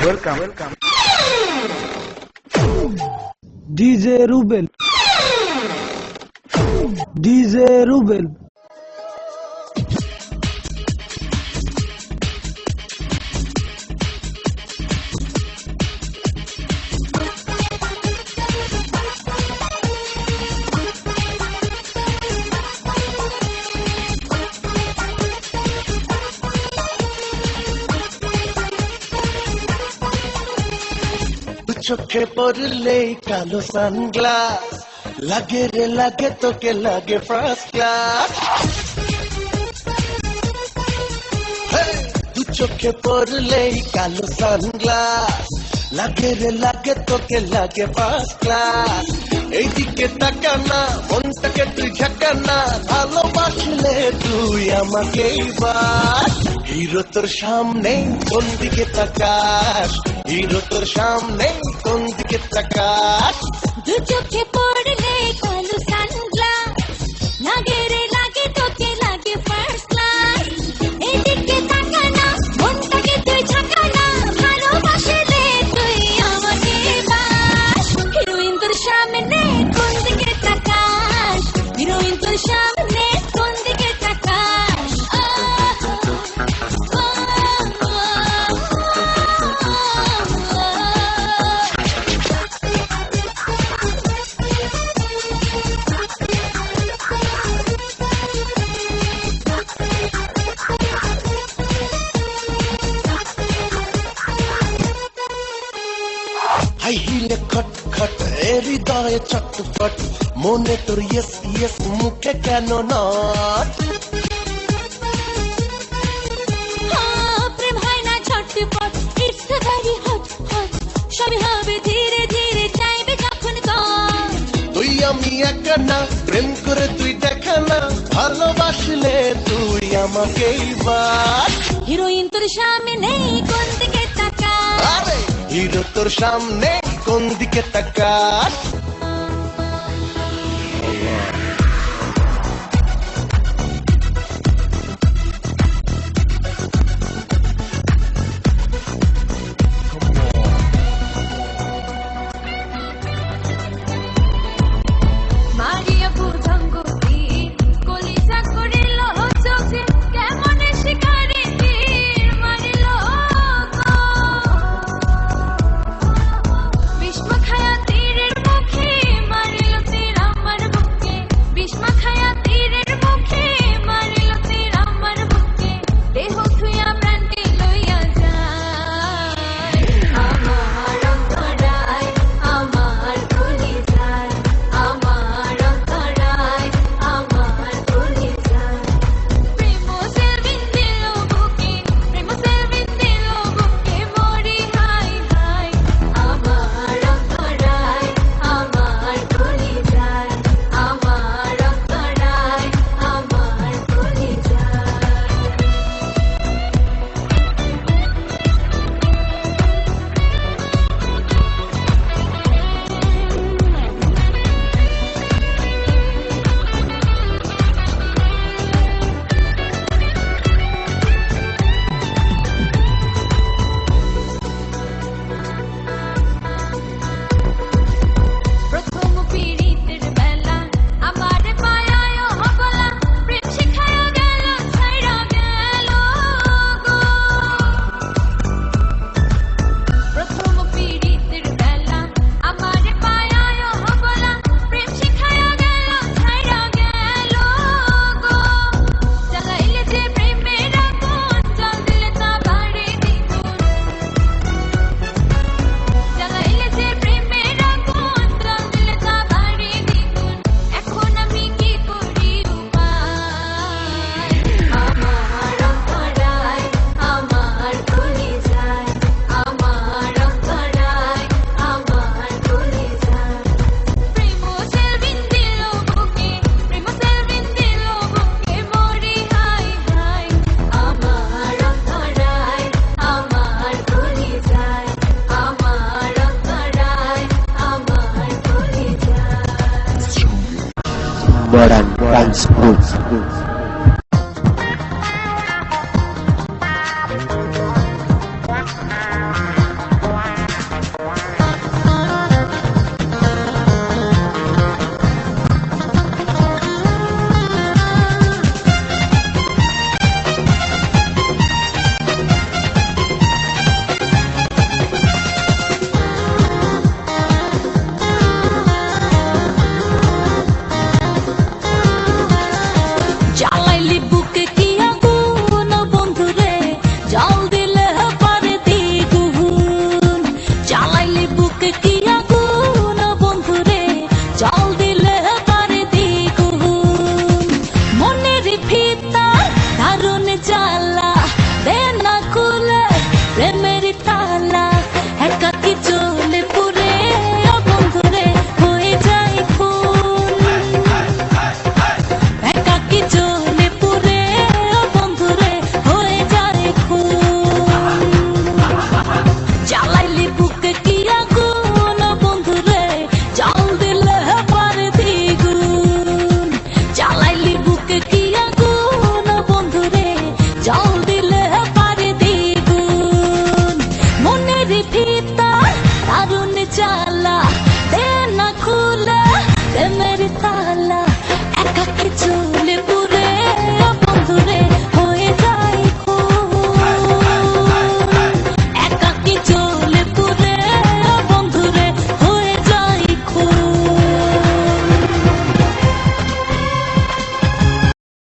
Welcome. DJ Rubel. DJ Rubel. চোখে পড়লে কালো সানগ্লাস লাগে রে লাগে তোকে লাগে ফার্স্ট ক্লাস দু চোখে পড়লে কালো সানগ্লাস লাগে রে লাগে তোকে লাগে ফার্স্ট ক্লাস এইদিকে তাকানা মনটাকে তুই ঝাঁকানা ভালোবাসলে তুই আমাকে এবার হিরো তোর সামনে কোন দিকে তাকাস হিরো তোর সামনে কোন দিকে তাকাস দু চোখে পড়লে কালো সানগ্লাস লাগে রে লাগে তোকে লাগে ফার্স্ট ক্লাস এদিকে তাকানা মনটাকে তুই ঝাঁকানা ভালোবাসলে তুই আমাকে বাস হিরোইন তোর সামনে কোন দিকে তাকাস হিরোইন তোর সামনে কোন দিকে তাকাস হাই হিলে খট খট হৃদয়ে চটপট মনে তোর ইয়েস ইয়েস মুখে কেন নট প্রেম হয় না ঝটপট ইটস ভেরি হট হট সবই হবে ধীরে ধীরে চাইবে যখন কর তুই আমি একা না প্রেম করে তুই দেখা না ভালোবাসলে তুই আমাকে এবার হিরোইন তোর সামনে কোন দিকে তাকাস আরে হিরো তোর সামনে কোন দিকে তাকাস মারিয়া বুঝঙ্গি কলিজা করিল চোখে কেমনে শিকারে তীর মারিল বিষ্মা খায়া তীরের মুখে মারিল তীর আমার বুকে বিষ্মা খায়া তীরের মুখে মারিল তীর আমার বুকে দেহ থুইয়া প্রাণকে লইয়া যায় আমার অন্তরায় আমার কলিজায় আমার অন্তরায় আমার কলিজায় প্রেম সেলভিন দিল বুকে প্রেম সেলভিন দিল বুকে মরি হাই হাই আমার অন্তরায় আমার কলিজায় আমার অন্তরায় আমার কলিজায় প্রথম পীড়িতের বেলা আমার পায়ায় হবলা প্রেম শিখায়া গেল ছাইরা গেল গো প্রথম পীড়িতের বেলা আমার পায়ায় হবলা প্রেম শিখায়া গেল ছাইরা গেল গো জ্বালাইলে যে প্রেমের আগুন জল দিলে তা বাড়ে দ্বিগুণ জ্বালাইলে যে প্রেমের আগুন জল দিলে তা বাড়ে দ্বিগুণ এখন আমি কি করি উপায় আমার অন্তরায় আমার কলিজায় আমার অন্তরায় আমার কলিজায় প্রেম সেলভিন দিল বুকে প্রেম সেলভিন দিল বুকে মরি হাই হাই আমার অন্তরায় আমার কলিজায় আমার অন্তরায় আমার কলিজায় Modern Dance Group.